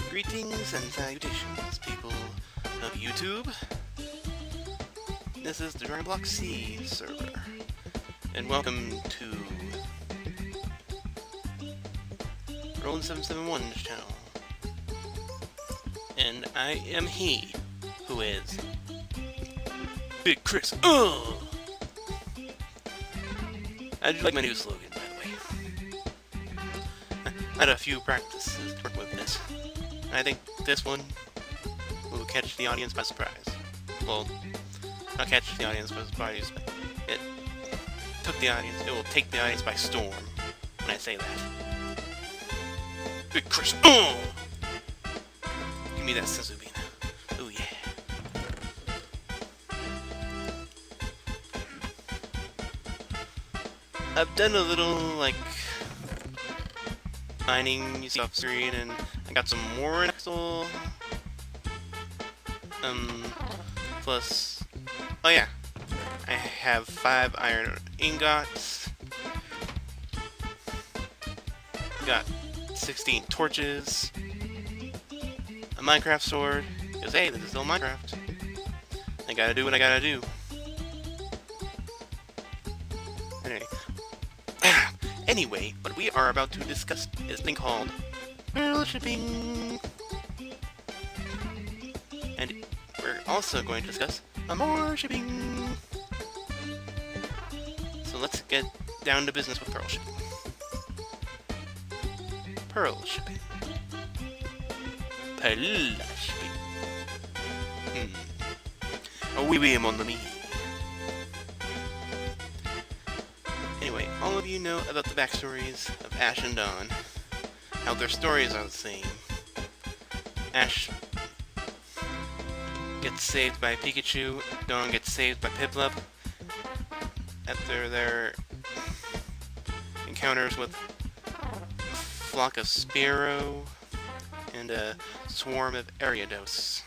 Greetings and salutations, people of YouTube. This is the Dragon Block C server, and welcome to Roland771's channel. And I am he who is Big Chris. How do you like my new slogan, by the way? I had a few practices to work with this. I think this one will catch the audience by surprise. Well, not catch the audience by surprise, but it will take the audience by storm when I say that. Big Chris, give me that Sensubina. Oh yeah. I've done a little, like, mining, you see off screen, and I got some more Nexel. Plus, oh yeah, I have 5 iron ingots. Got 16 torches. A Minecraft sword. Because hey, this is still Minecraft. I gotta do what I gotta do. Anyway, what we are about to discuss is a thing called Ppearlshipping. And we're also going to discuss Amorshippomg. So let's get down to business with Ppearlshipping. Ppearlshipping. Ppearlshipping. Oui, mon ami. Anyway, all of you know about the backstories of Ash and Dawn. How their stories are the same. Ash gets saved by Pikachu, Dawn gets saved by Piplup after their encounters with a flock of Spearow and a swarm of Ariados.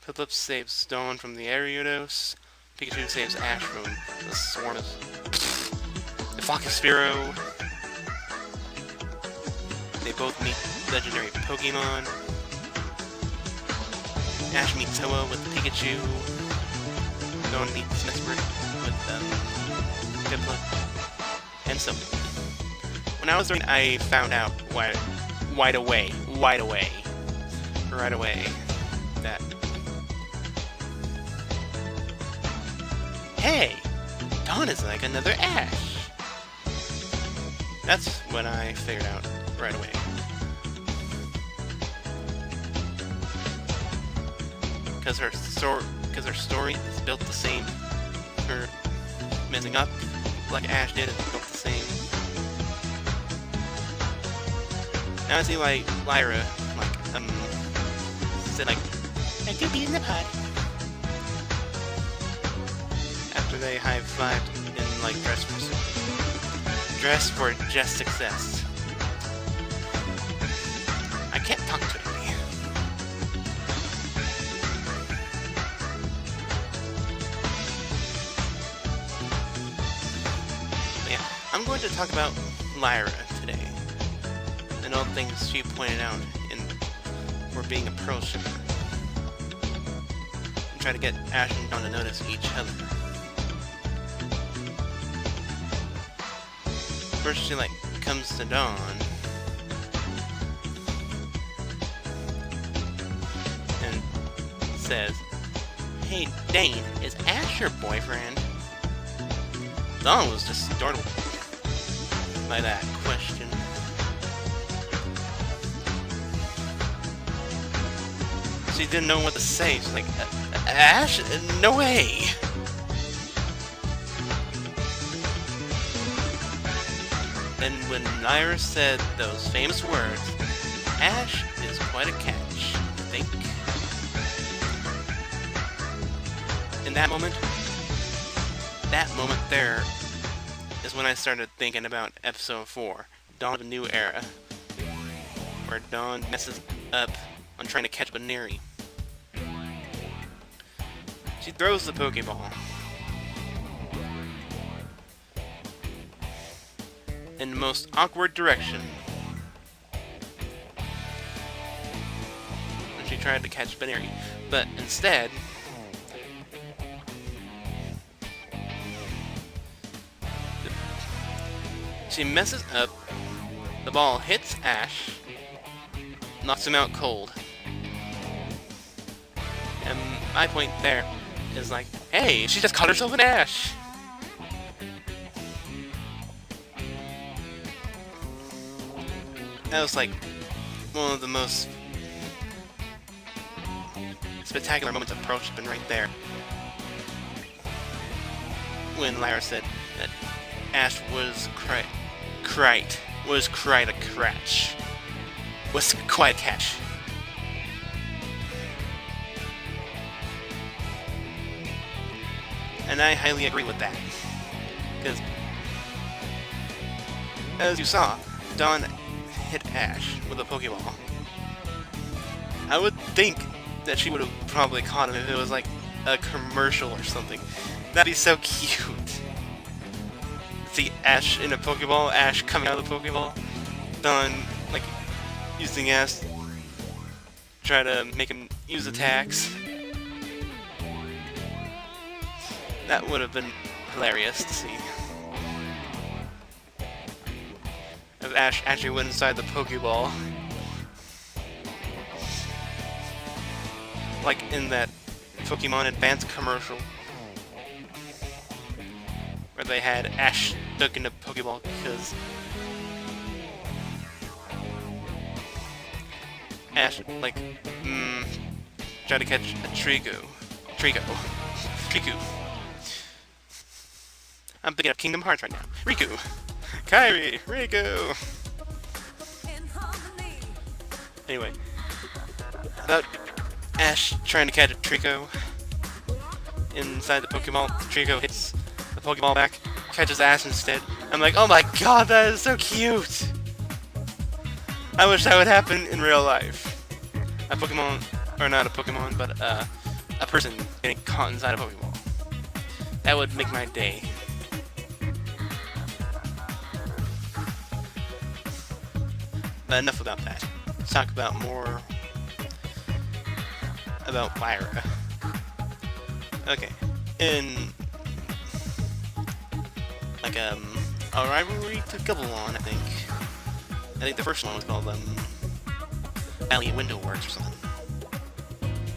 Piplup saves Dawn from the Ariados. Pikachu saves Ash from the swarm of the flock of Spearow. They both meet legendary Pokemon. Ash meets Hoa with Pikachu. Dawn meets Mesprit with Piplup. And so when I was doing, I found out right away that hey, Dawn is like another Ash. That's what I figured out right away. Because her story is built the same. Her messing up like Ash did is built the same. Now I see why Lyra, said I could be in the pot. After they high-fived and, dress for just success. I can't talk to anybody. But yeah, I'm going to talk about Lyra today. And all the things she pointed out for being a Ppearlshipper. And try to get Ash and Dawn to notice each other. First she comes to Dawn and says, "Hey Dane, is Ash your boyfriend?" Dawn was just startled by that question. She didn't know what to say. She's like, Ash? No way! And when Lyra said those famous words, Ash is quite a catch, I think. In that moment there is when I started thinking about episode 4, Dawn of a New Era, where Dawn messes up on trying to catch Baneri. She throws the Pokeball. In the most awkward direction. tried to catch Baneri, but instead, she messes up, the ball hits Ash, knocks him out cold. And my point there is like, hey, she just caught herself an Ash! That was like one of the most spectacular moments of Ppearlshipping right there. When Lyra said that Ash was quite a catch. Was quite a catch. And I highly agree with that. Because, as you saw, Dawn hit Ash with a Pokeball. I would think that she would have probably caught him if it was like a commercial or something. That'd be so cute. See Ash in a Pokeball, Ash coming out of the Pokeball, Dawn like using Ash, try to make him use attacks. That would have been hilarious to see. If Ash actually went inside the Pokeball. Like in that Pokemon Advance commercial. Where they had Ash stuck in the Pokeball because Ash, like, tried to catch a Trico. I'm thinking of Kingdom Hearts right now. Riku! Kairi! Riku! Anyway. About Ash trying to catch a Trico inside the Pokeball. Trico hits the Pokeball back, catches Ash instead. I'm like, oh my god, that is so cute! I wish that would happen in real life. A Pokemon, or not a Pokemon, but a person getting caught inside a Pokeball. That would make my day. But enough about that. Let's talk about more about Lyra. Okay. In like a rivalry to Gubblon, I think the first one was called Valley Window Works or something.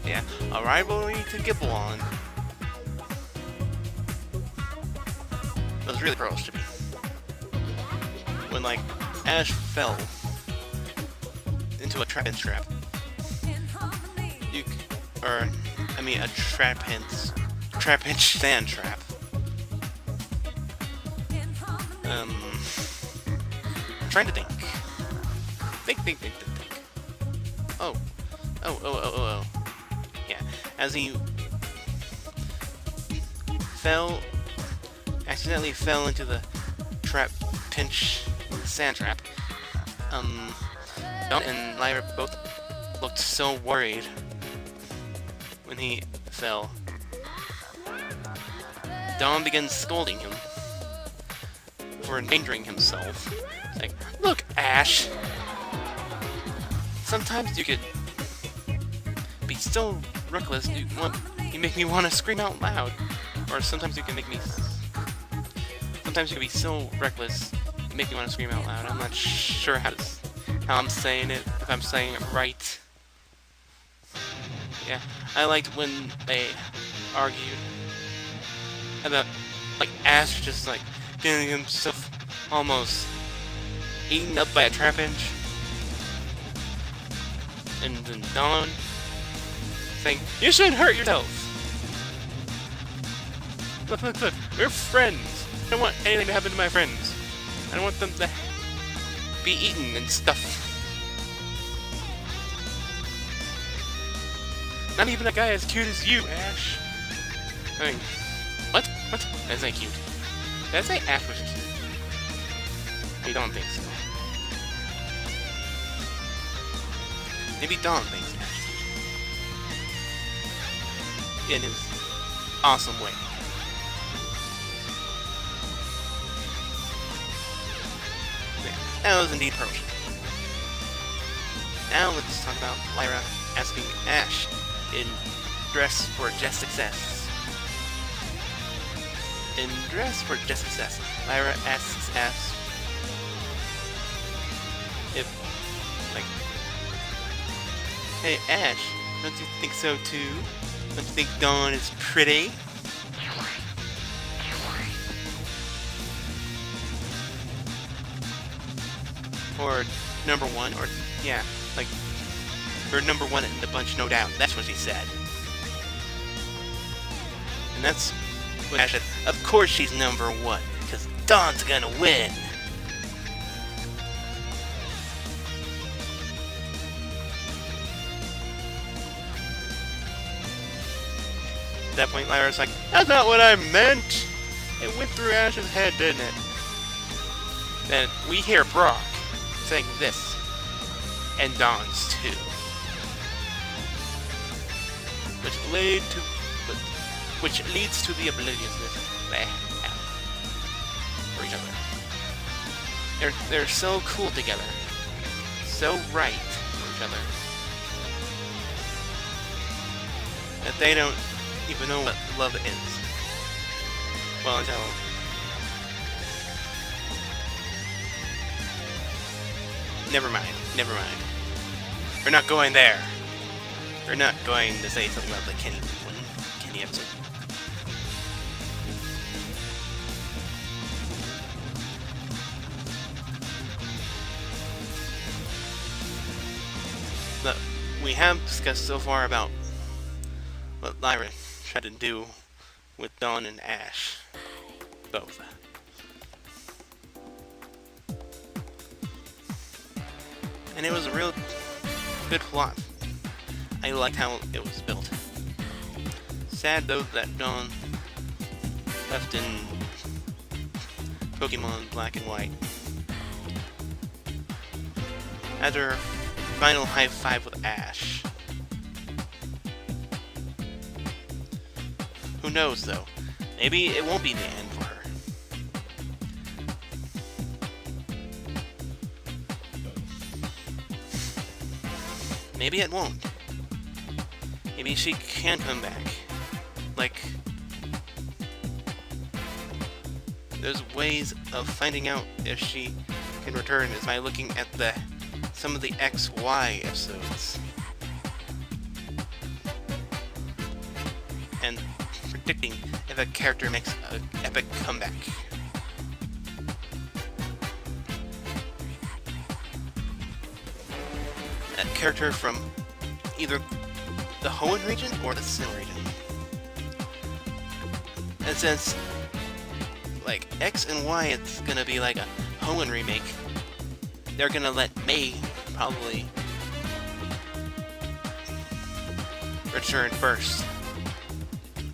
Yeah, a rivalry to Gubblon. It was really Ppearlshipping. When like Ash fell into a trap sand trap. I'm trying to think. Think. Oh. Yeah, as he accidentally fell into the sand trap. Dawn and Lyra both looked so worried when he fell. Dawn begins scolding him for endangering himself. It's like, look, Ash! Sometimes you could be so reckless, you make me want to scream out loud. Or sometimes you can be so reckless, you make me want to scream out loud. I'm not sure how I'm saying it, if I'm saying it right. Yeah, I liked when they argued about, like, Ash just, like, getting himself almost eaten up by a trapinch. And then Dawn saying, you shouldn't hurt yourself! Look, we're friends! I don't want anything to happen to my friends. I don't want them to be eaten and stuff. Not even a guy as cute as you, Ash. I mean, what? That's not cute. Did I say Ash was cute? I don't think so. Maybe Dawn thinks Ash is cute. In his awesome way. Yeah, that was indeed Ppearlshipping. Now let's talk about Lyra asking Ash in Dress for Just Success. In Dress for Just Success, Lyra asks Ash if, like, hey Ash, don't you think so too? Don't you think Dawn is pretty? Or number one, or yeah, like, or number one in the bunch, no doubt. That's what she said. And that's what Ash said. Of course she's number one, because Dawn's gonna win. At that point, Lyra's like, that's not what I meant! It went through Ash's head, didn't it? Then we hear Brock saying this, and Dawn's too. Which leads to the obliviousness they have for each other. They're so cool together. So right for each other. That they don't even know what love is. Well, until never mind. We're not going there. We're not going to say something about the Kenny episode. But we have discussed so far about what Lyra tried to do with Dawn and Ash. Both. And it was a real good plot. I liked how it was built. Sad though that Dawn left in Pokemon Black and White. After her final high five with Ash. Who knows though? Maybe it won't be the end for her. Maybe it won't. Maybe she can come back. Like, there's ways of finding out if she can return is by looking at some of the XY episodes. And predicting if a character makes an epic comeback. That character from either the Hoenn region or the Sin region. And since, like, X and Y, it's gonna be like a Hoenn remake, they're gonna let May probably return first.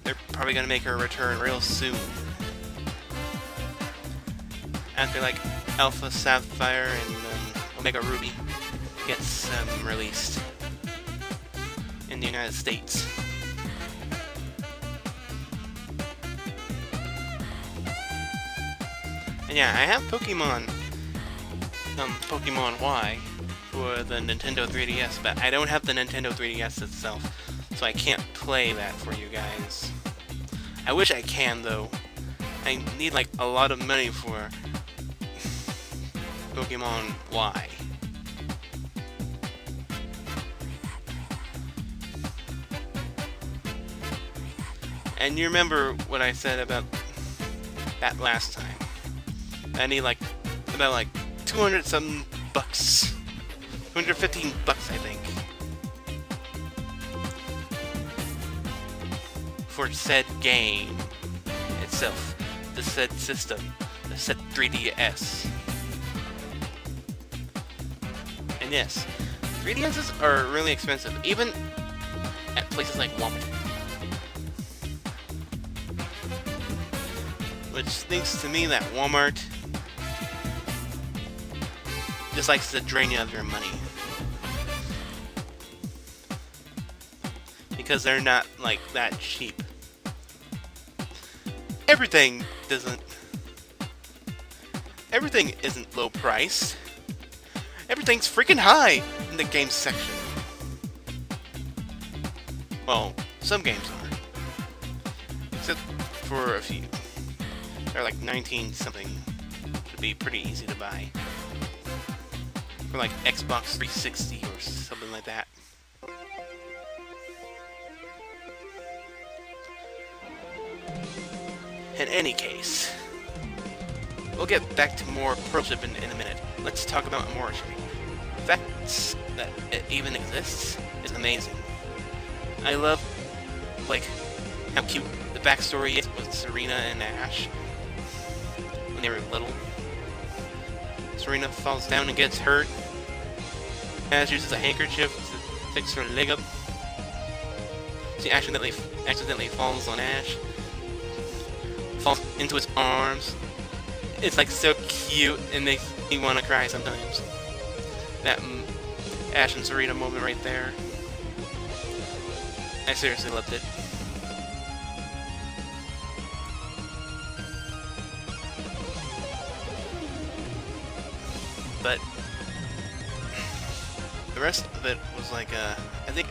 They're probably gonna make her return real soon. After, like, Alpha Sapphire and Omega Ruby gets released in the United States. And yeah, I have Pokemon Y for the Nintendo 3DS, but I don't have the Nintendo 3DS itself, so I can't play that for you guys. I wish I can though. I need like a lot of money for Pokemon Y. And you remember what I said about that last time. I need like about like 200 something bucks. 215 bucks I think. For said game itself. The said system. The said 3DS. And yes, 3DSs are really expensive, even at places like Walmart. Which thinks to me that Walmart just likes to drain you of your money. Because they're not like that cheap. Everything isn't low priced. Everything's freaking high in the games section. Well, some games are. Except for a few. They're like 19 something. Should be pretty easy to buy. For like Xbox 360 or something like that. In any case, we'll get back to more Ppearlshipping in a minute. Let's talk about Amorshipping. The fact that it even exists is amazing. I love, like, how cute the backstory is with Serena and Ash when they were little. Serena falls down and gets hurt. Ash uses a handkerchief to fix her leg up. She accidentally falls on Ash. Falls into his arms. It's like so cute and makes me want to cry sometimes. That Ash and Serena moment right there. I seriously loved it. But the rest of it was like, I think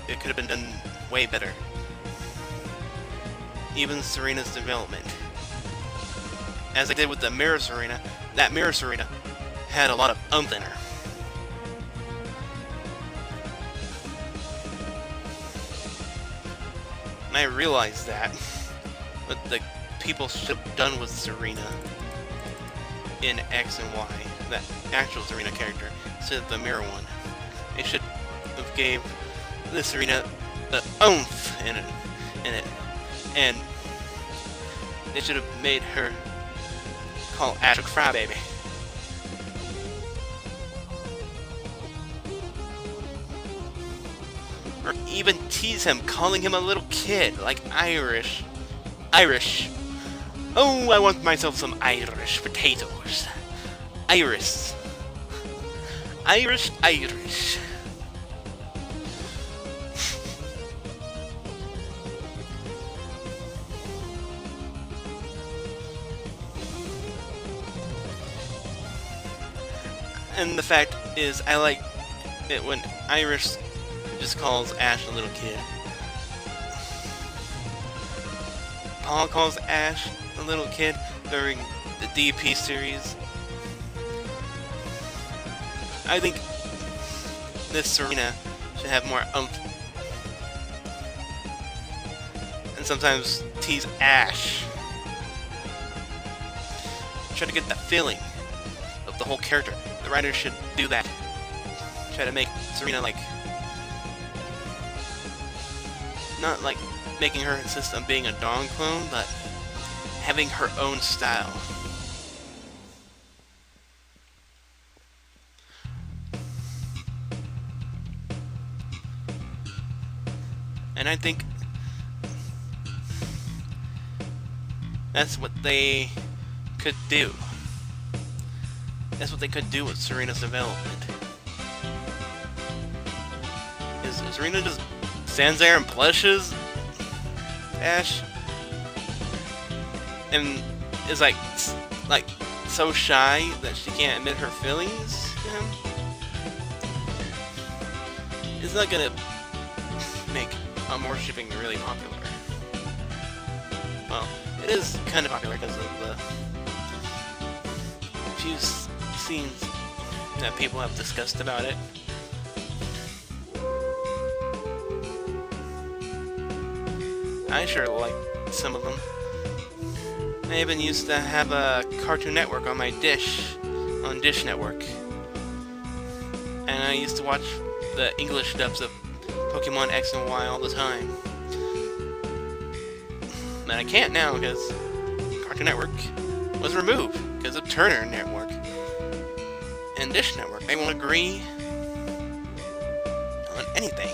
it could have been done way better. Even Serena's development. As I did with the Mirror Serena, that Mirror Serena had a lot of oomph in her. And I realized that what the people should have done with Serena in X and Y, that actual Serena character, instead of the Mirror one. They should have gave the Serena the oomph in it. And they should have made her call Ash a crybaby. Or even tease him, calling him a little kid, like Irish. Oh, I want myself some Irish potatoes. Irish. And the fact is, I like it when Irish just calls Ash a little kid. Paul calls Ash a little kid during the DP series. I think this Serena should have more oomph. And sometimes tease Ash. Try to get that feeling of the whole character. The writers should do that. Try to make Serena like... not like making her insist on being a Dawn clone, but having her own style. And I think that's what they could do. That's what they could do with Serena's development. Is Serena just stands there and blushes Ash and is like so shy that she can't admit her feelings to him? It's not gonna make Amorshipping really popular. Well, it is kind of popular because of the few scenes that people have discussed about it. I sure like some of them. I even used to have a Cartoon Network on my Dish, on Dish Network. And I used to watch the English dubs of Pokemon X and Y all the time. But I can't now because Cartoon Network was removed because of Turner Network and Dish Network. They won't agree on anything.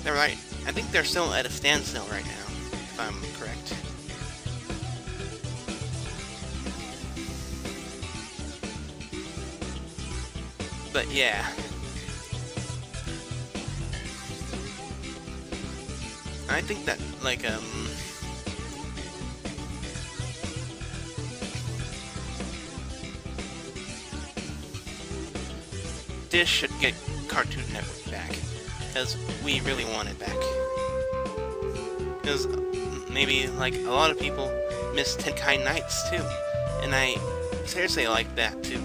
They're right. I think they're still at a standstill right now, if I'm correct. But yeah. I think that, like, Dish should get Cartoon Network back. because we really want it back. Because maybe, like, a lot of people miss Tenkai Nights, too. And I seriously like that, too.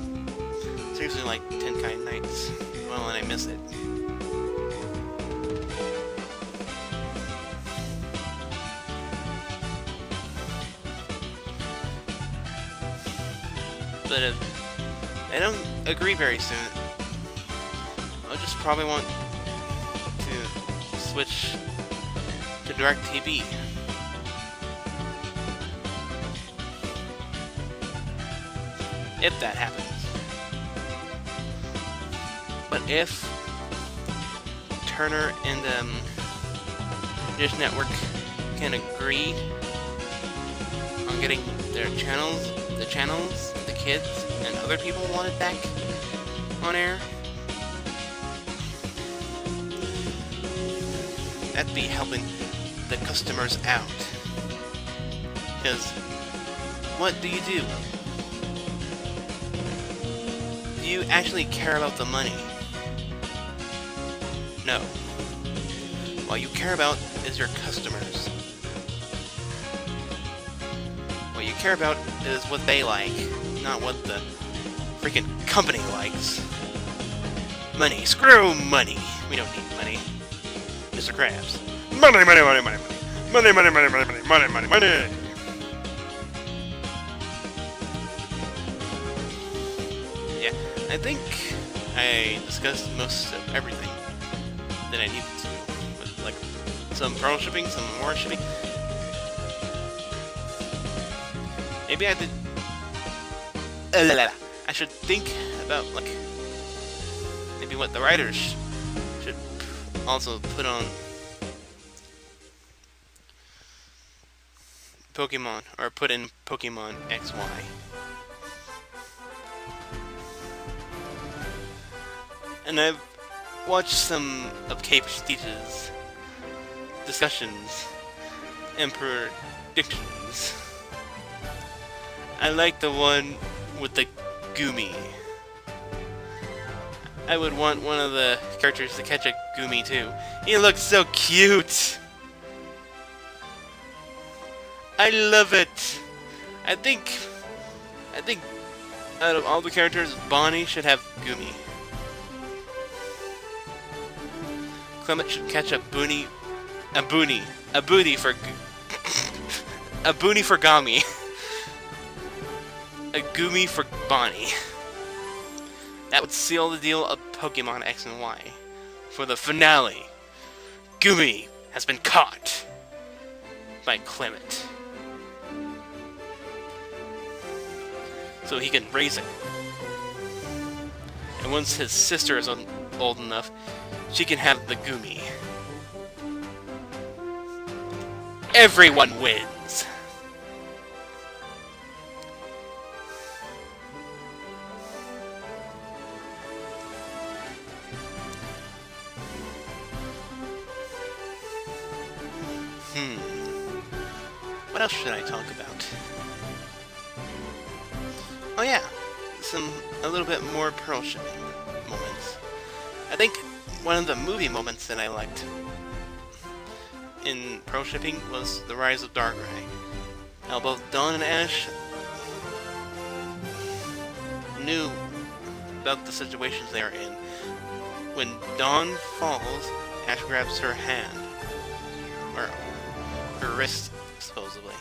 Seriously like Tenkai Nights. Well, and I miss it. But if I don't agree very soon, I'll just probably want to switch to DirecTV. If that happens. But if Turner and Dish Network can agree on getting their channels, the kids, and other people want it back on air, that'd be helping the customers out. Because what do? Do you actually care about the money? No. What you care about is your customers. What you care about is what they like, not what the freaking company likes. Money. Screw money. We don't need money. Mr. Krabs. Money, money, money, money, money. Money, money, money, money, money, money, money, money. Yeah, I think I discussed most of everything that I needed to. With, like, some Ppearlshipping, some Amorshipping. Maybe I did. I should think about, like, maybe what the writers should also put on Pokemon, or put in Pokemon XY. And I've watched some of Ppearlshipping's discussions and predictions. I like the one with the Goomy. I would want one of the characters to catch a Goomy too. He looks so cute! I love it! I think out of all the characters, Bonnie should have Goomy. Clement should catch a booty for a booty for Gami. A Goomy for Bonnie. That would seal the deal of Pokemon X and Y. For the finale, Goomy has been caught by Clement. So he can raise it. And once his sister is old enough, she can have the Goomy. Everyone wins! What else should I talk about? Oh yeah, a little bit more Ppearlshipping moments. I think one of the movie moments that I liked in Ppearlshipping was the rise of Darkrai. How both Dawn and Ash knew about the situations they are in. When Dawn falls, Ash grabs her hand, or her wrist, supposedly,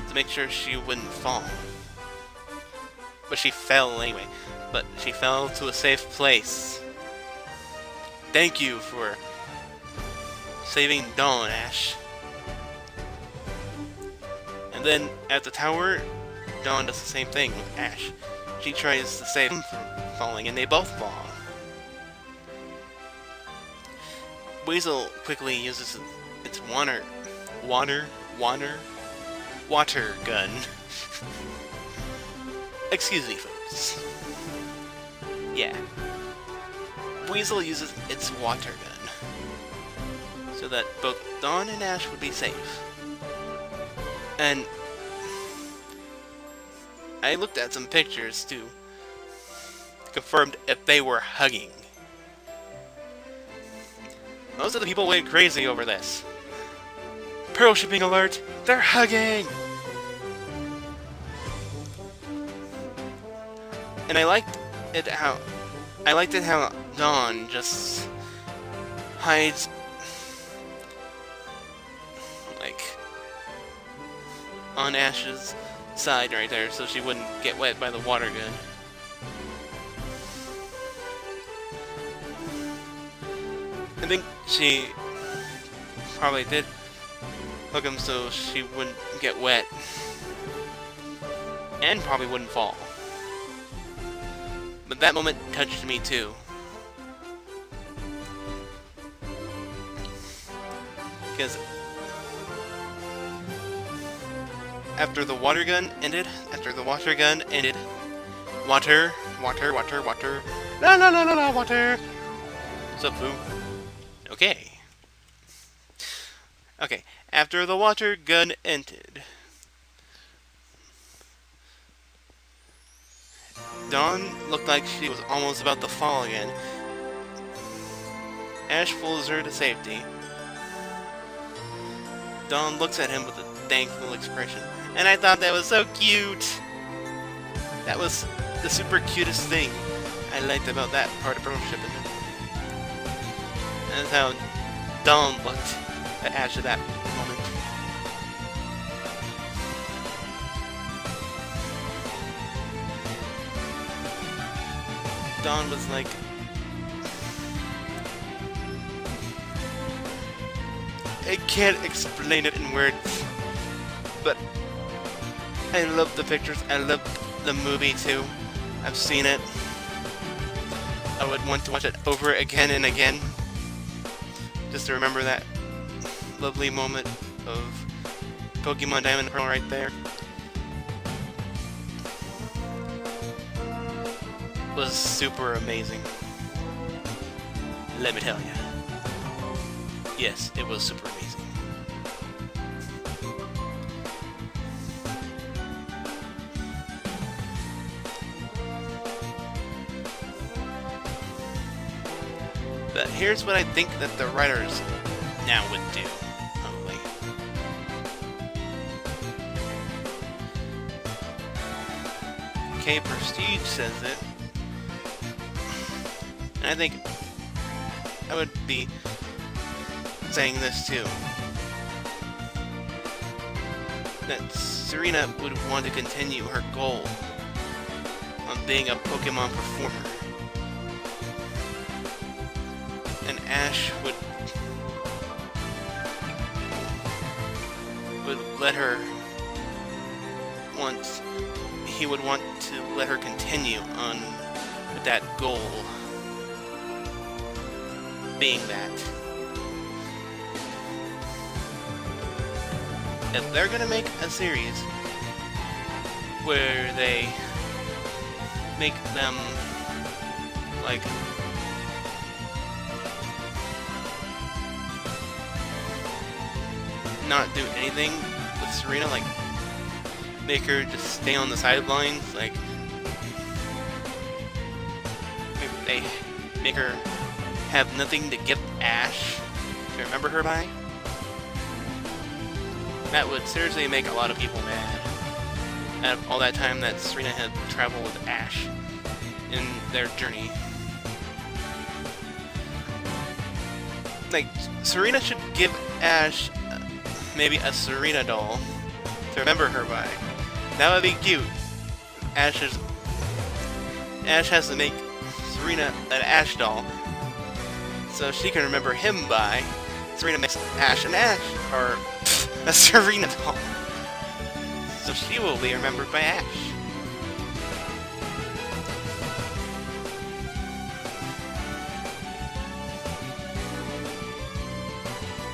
to make sure she wouldn't fall. But she fell anyway. But she fell to a safe place. Thank you for saving Dawn, Ash. And then at the tower, Dawn does the same thing with Ash. She tries to save him from falling, and they both fall. Weasel quickly uses its water gun. Excuse me, folks. Yeah. Weasel uses its water gun so that both Dawn and Ash would be safe. And I looked at some pictures too, confirmed if they were hugging. Most of the people went crazy over this. Pearl shipping alert! They're hugging! And I liked it how Dawn just hides like on Ash's side right there so she wouldn't get wet by the water gun. I think she probably did hook him so she wouldn't get wet and probably wouldn't fall. But that moment touched me too. Because after the water gun ended, water, la la la la la, water. What's up, Foo? Okay. Okay, after the water gun ended, Dawn looked like she was almost about to fall again. Ash pulls her to safety. Dawn looks at him with a thankful expression, and I thought that was so cute! That was the super cutest thing I liked about that part of Ppearlshipping. And that's how Dawn looked at Ash at that moment. Dawn was like, I can't explain it in words, but I love the pictures, I love the movie too. I've seen it. I would want to watch it over again and again, just to remember that lovely moment of Pokemon Diamond and Pearl right there. It was super amazing. Let me tell you. Yes, it was super amazing. But here's what I think that the writers now would do, probably. Okay, Prestige says it. And I think I would be saying this too. That Serena would want to continue her goal on being a Pokemon performer. And Ash would let her he would want to let her continue on with that goal being that. If they're gonna make a series where they make them like not do anything with Serena, like make her just stay on the sidelines, like they make her have nothing to give Ash to remember her by. That would seriously make a lot of people mad. Out of all that time that Serena had traveled with Ash in their journey. Like, Serena should give Ash maybe a Serena doll to remember her by. That would be cute. Ash has to make Serena an Ash doll so she can remember him by. Serena makes Ash an Ash, or a Serena doll, so she will be remembered by Ash.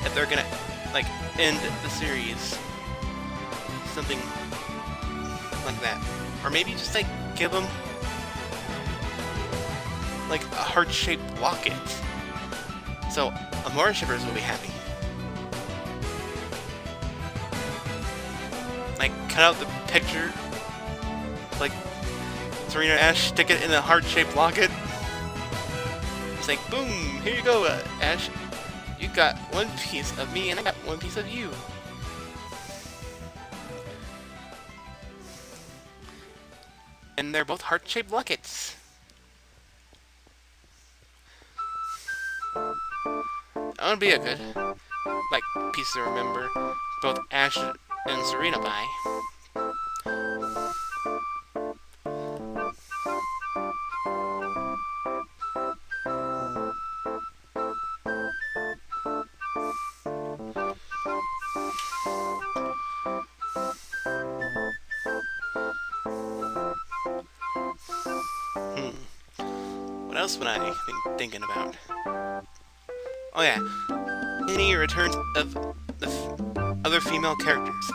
If they're gonna, like, end the series, something like that. Or maybe just, like, give them, like, a heart-shaped locket. So, Amorshippers will be happy. Like, cut out the picture, like, Serena and Ash, stick it in a heart-shaped locket. It's like, boom, here you go, Ash. You got one piece of me and I got one piece of you. And they're both heart-shaped lockets. That would be a good, like, piece to remember both Ash and Serena by. What else would I be thinking about? Oh yeah, any returns of the other female characters.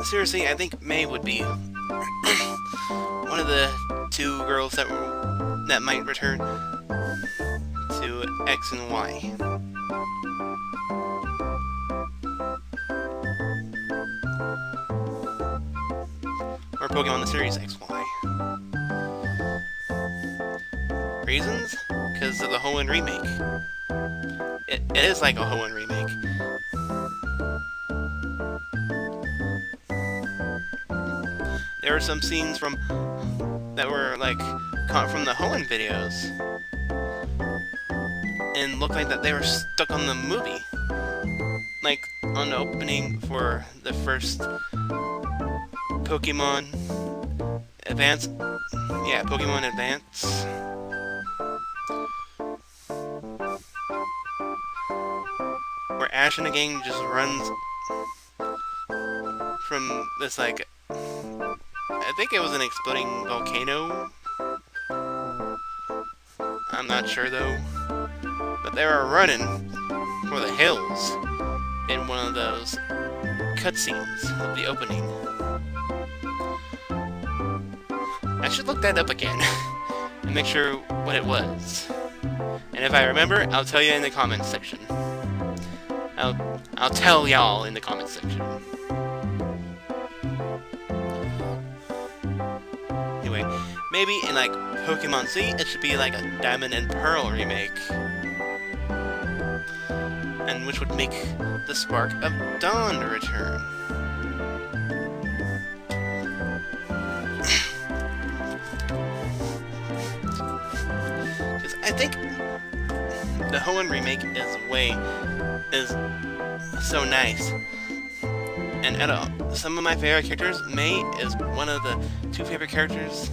Seriously, I think May would be one of the two girls that might return to X and Y. Or Pokemon the series XY. Reasons? Because of the Hoenn remake. It is like a Hoenn remake. There were some scenes that were like caught from the Hoenn videos, and looked like that they were stuck on the movie, like on the opening for the first Pokemon Advance. Yeah, Pokemon Advance. Where Ash and the gang just runs from this, like, I think it was an exploding volcano. I'm not sure though. But they were running for the hills in one of those cutscenes of the opening. I should look that up again and make sure what it was. And if I remember, I'll tell you in the comments section. I'll tell y'all in the comments section. Anyway, maybe in like Pokemon Z, it should be like a Diamond and Pearl remake. And which would make the Spark of Dawn return. Because I think the Hoenn remake is so nice. And out of some of my favorite characters, May is one of the two favorite characters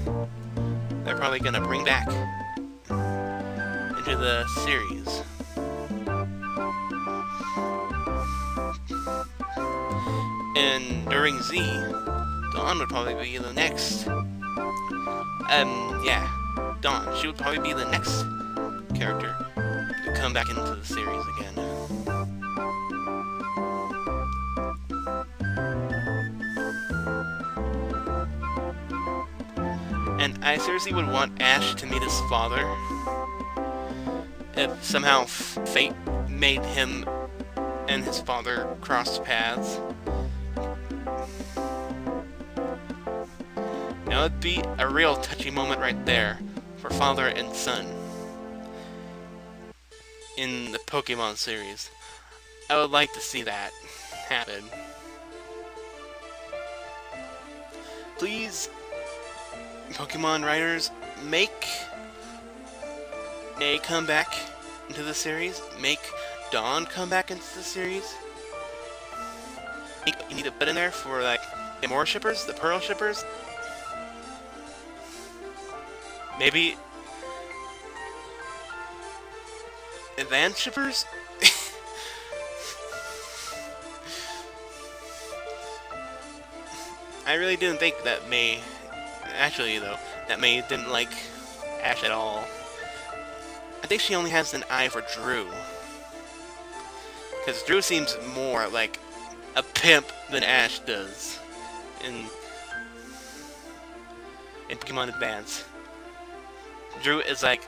they're probably gonna bring back into the series. And during Z, Dawn would probably be the next. Yeah, Dawn. She would probably be the next character to come back into the series again. And I seriously would want Ash to meet his father. If somehow fate made him and his father cross paths. Now it'd be a real touchy moment right there for father and son in the Pokemon series. I would like to see that happen. Please, Pokemon writers, make May come back into the series. Make Dawn come back into the series. You need to put in there for like the Amorshippers, the Ppearlshippers. Maybe Advanced Shippers? I really didn't think that May... Actually, though, that May didn't like Ash at all. I think she only has an eye for Drew. Because Drew seems more like a pimp than Ash does in Pokemon Advance. Drew is like...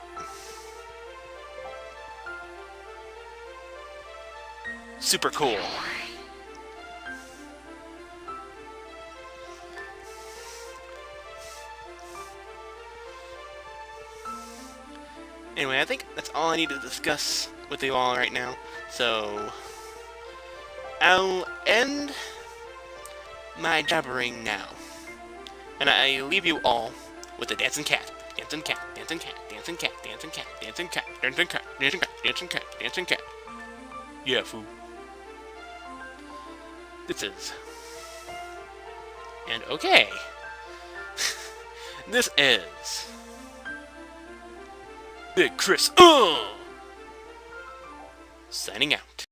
super cool. Anyway, I think that's all I need to discuss with you all right now. So, I'll end my jabbering now. And I leave you all with the dancing cat. Dancing cat, dancing cat, dancing cat, dancing cat, dancing cat, dancing cat, dancing cat, dancing cat, dancing cat. Yeah, fool. This is. And okay. This is Big Chris signing out.